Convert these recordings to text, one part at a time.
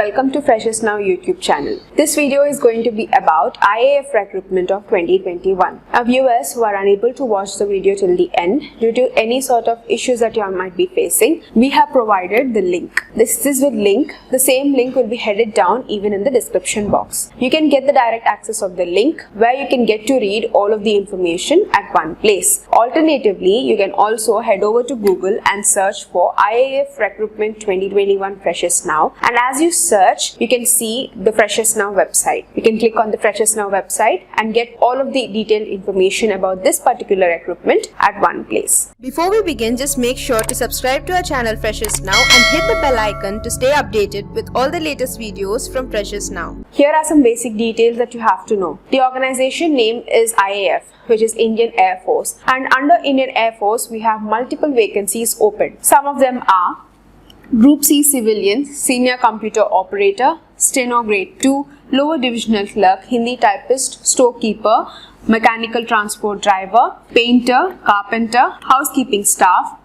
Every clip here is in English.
welcome to Freshers Now YouTube channel. This video is going to be about IAF recruitment of 2021. Now viewers who are unable to watch the video till the end due to any sort of issues that you might be facing, we have provided the link. This is with link. The same link will be headed down even in the description box. You can get the direct access of the link where you can get to read all of the information at one place. Alternatively, you can also head over to Google and search for IAF recruitment 2021 Freshers Now, and as you search you can see the Freshers Now website. You can click on the Freshers Now website and get all of the detailed information about this particular recruitment at one place. Before we begin, just make sure to subscribe to our channel Freshers Now and hit the bell icon to stay updated with all the latest videos from Freshers Now. Here are some basic details that you have to know. The organization name is IAF, which is Indian Air Force, and under Indian Air Force we have multiple vacancies open. Some of them are Group C Civilian, Senior Computer Operator, Steno Grade 2, Lower Divisional Clerk, Hindi Typist, Storekeeper, Mechanical Transport Driver, Painter, Carpenter, Housekeeping Staff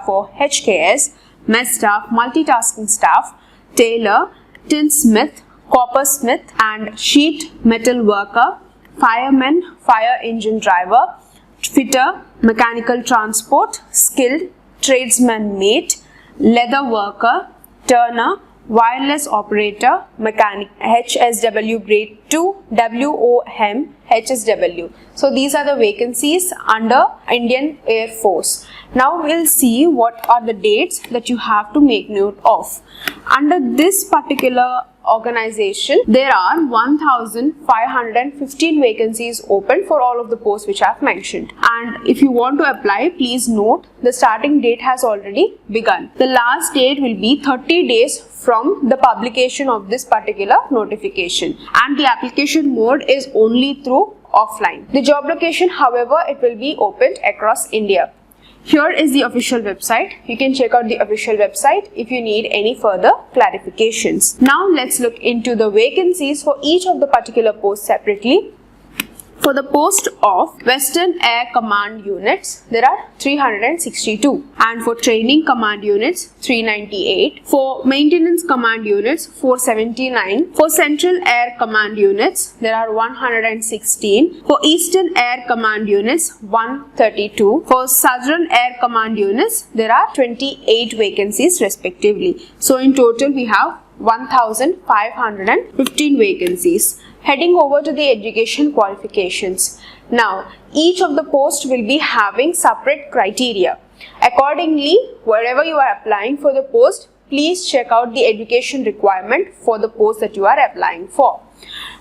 for HKS, Mess Staff, Multitasking Staff, Tailor, Tinsmith, Coppersmith and Sheet Metal Worker, Fireman, Fire Engine Driver, Fitter, Mechanical Transport, Skilled, Tradesman Mate, Leather Worker, Turner, Wireless Operator, Mechanic, HSW Grade 2, WOM, HSW. So these are the vacancies under Indian Air Force. Now we'll see what are the dates that you have to make note of. Under this particular organization, there are 1,515 vacancies open for all of the posts which I have mentioned. And if you want to apply, please note the starting date has already begun. The last date will be 30 days from the publication of this particular notification, and the application mode is only through offline. The job location, however, it will be opened across India. Here is the official website. You can check out the official website if you need any further clarifications. Now let's look into the vacancies for each of the particular posts separately. For the post of Western Air Command Units, there are 362, and for Training Command Units, 398, for Maintenance Command Units, 479, for Central Air Command Units, there are 116, for Eastern Air Command Units, 132, for Southern Air Command Units, there are 28 vacancies respectively. So in total we have 1,515 vacancies. Heading over to the education qualifications. Now, each of the posts will be having separate criteria. Accordingly, wherever you are applying for the post, please check out the education requirement for the post that you are applying for.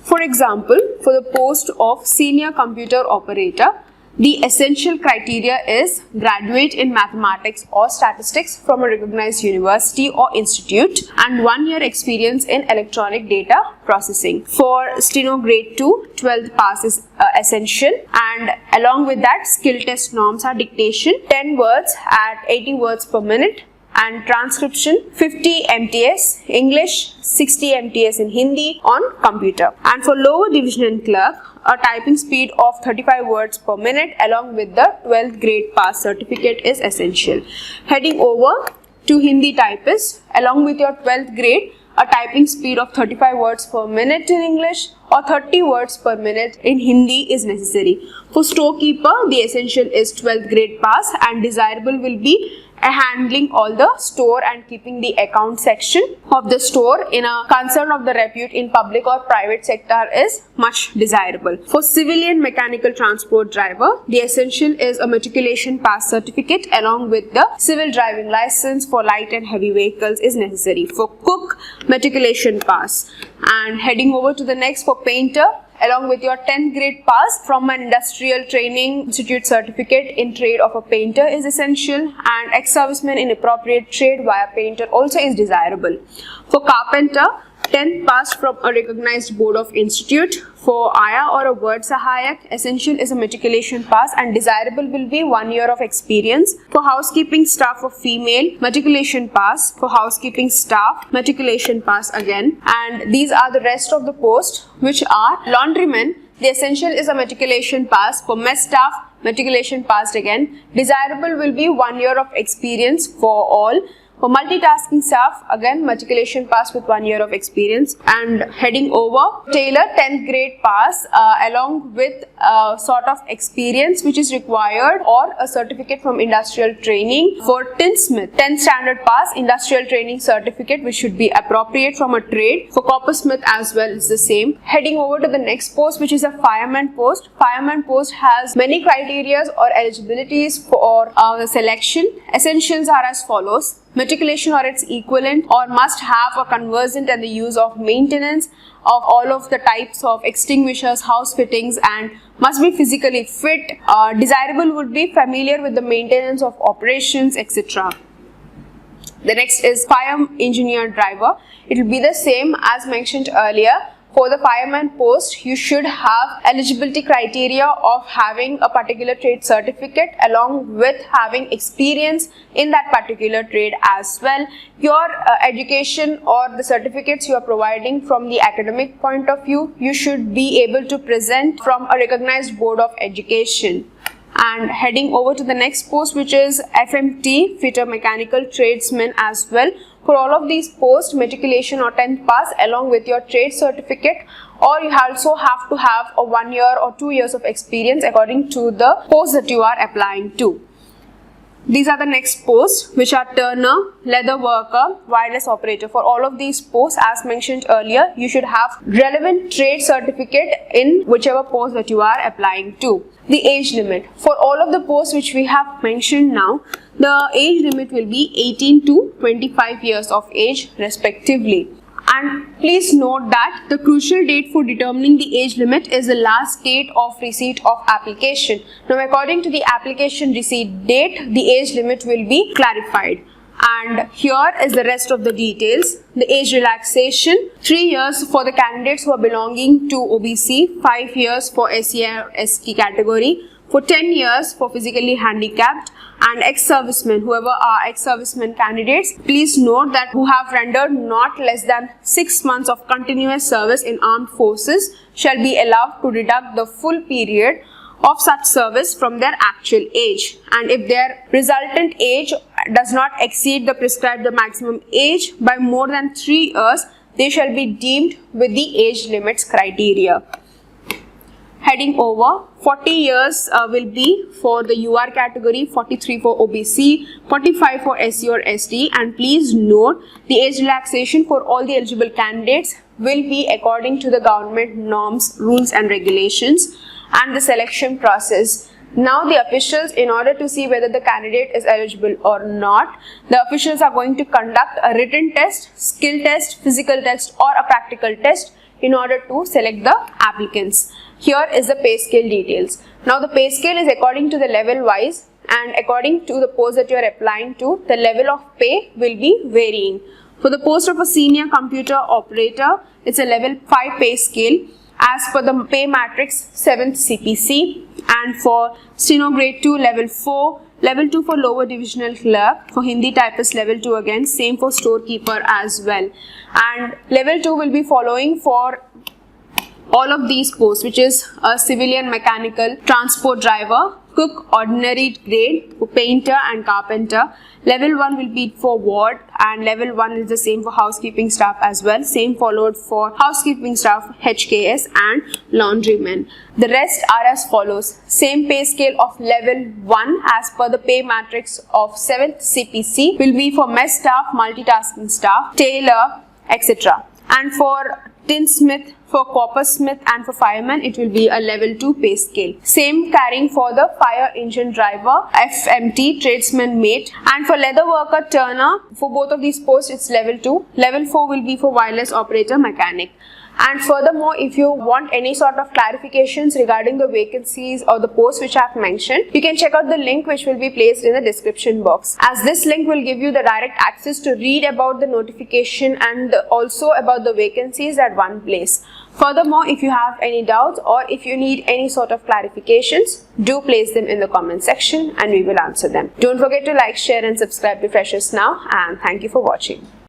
For example, for the post of Senior Computer Operator, the essential criteria is graduate in mathematics or statistics from a recognized university or institute and 1 year experience in electronic data processing. For Steno Grade 2, 12th pass is essential, and along with that skill test norms are dictation 10 words at 80 words per minute, and transcription 50 MTS, English 60 MTS in Hindi on computer. And for lower division clerk, a typing speed of 35 words per minute along with the 12th grade pass certificate is essential. Heading over to Hindi typist, along with your 12th grade, a typing speed of 35 words per minute in English or 30 words per minute in Hindi is necessary. For storekeeper, the essential is 12th grade pass, and desirable will be handling all the store and keeping the account section of the store in a concern of the repute in public or private sector is much desirable. For civilian mechanical transport driver, the essential is a matriculation pass certificate along with the civil driving license for light and heavy vehicles is necessary. For cook, matriculation pass. And heading over to the next, for painter, along with your 10th grade pass from an industrial training institute certificate in trade of a painter is essential, and ex-serviceman in appropriate trade via painter also is desirable. For carpenter, 10th pass from a recognized board of institute. For Aya or a word Sahayak, essential is a matriculation pass, and desirable will be 1 year of experience. For housekeeping staff for female, matriculation pass. For housekeeping staff, matriculation pass again. And these are the rest of the posts, which are laundrymen. The essential is a matriculation pass. For mess staff, matriculation passed again. Desirable will be 1 year of experience for all. For multitasking staff, again matriculation pass with 1 year of experience. And heading over, tailor 10th grade pass along with sort of experience which is required or a certificate from industrial training. For tinsmith, 10th standard pass, industrial training certificate which should be appropriate from a trade. For coppersmith as well is the same. Heading over to the next post, which is a fireman post. Fireman post has many criteria or eligibilities for the selection. Essentials are as follows: matriculation or its equivalent, or must have a conversant in the use of maintenance of all of the types of extinguishers, house fittings, and must be physically fit. Desirable would be familiar with the maintenance of operations, etc. The next is fire engineer driver. It will be the same as mentioned earlier. For the fireman post, you should have eligibility criteria of having a particular trade certificate along with having experience in that particular trade as well. Your education or the certificates you are providing from the academic point of view, you should be able to present from a recognized board of education. And heading over to the next post, which is FMT, fitter mechanical tradesman as well. For all of these posts, matriculation or 10th pass along with your trade certificate, or you also have to have a 1 year or 2 years of experience according to the post that you are applying to. These are the next posts, which are turner, leather worker, wireless operator. For all of these posts, as mentioned earlier, you should have relevant trade certificate in whichever post that you are applying to. The age limit. For all of the posts which we have mentioned now, the age limit will be 18 to 25 years of age respectively. And please note that the crucial date for determining the age limit is the last date of receipt of application. Now, according to the application receipt date, the age limit will be clarified. And here is the rest of the details. The age relaxation: 3 years for the candidates who are belonging to OBC, 5 years for SC or ST category, for 10 years for physically handicapped, and ex-servicemen, whoever are ex-servicemen candidates, please note that who have rendered not less than 6 months of continuous service in armed forces shall be allowed to deduct the full period of such service from their actual age, and if their resultant age does not exceed the prescribed maximum age by more than 3 years, they shall be deemed with the age limits criteria. Heading over, 40 years will be for the UR category, 43 for OBC, 45 for SC or ST, and please note the age relaxation for all the eligible candidates will be according to the government norms, rules and regulations and the selection process. Now the officials, in order to see whether the candidate is eligible or not, the officials are going to conduct a written test, skill test, physical test or a practical test in order to select the applicants. Here is the pay scale details. Now the pay scale is according to the level wise, and according to the post that you are applying to, the level of pay will be varying. For the post of a senior computer operator, it's a level 5 pay scale as per the pay matrix 7th CPC, and for steno grade 2 level 4, level 2 for lower divisional clerk, for Hindi typist level 2 again, same for storekeeper as well, and level 2 will be following for all of these posts, which is a civilian mechanical transport driver, cook ordinary grade, for painter and carpenter. Level 1 will be for ward, and level 1 is the same for housekeeping staff as well, same followed for housekeeping staff, HKS and laundrymen. The rest are as follows: same pay scale of level 1 as per the pay matrix of 7th CPC will be for mess staff, multitasking staff, tailor, etc. And for tinsmith, for coppersmith and for fireman, it will be a level 2 pay scale. Same carrying for the fire engine driver, FMT, tradesman mate, and for leather worker, turner, for both of these posts it's level 2. Level 4 will be for wireless operator, mechanic. And furthermore, if you want any sort of clarifications regarding the vacancies or the posts which I have mentioned, you can check out the link which will be placed in the description box, as this link will give you the direct access to read about the notification and also about the vacancies at one place. Furthermore, if you have any doubts or if you need any sort of clarifications, do place them in the comment section and we will answer them. Don't forget to like, share and subscribe to Freshers Now, and thank you for watching.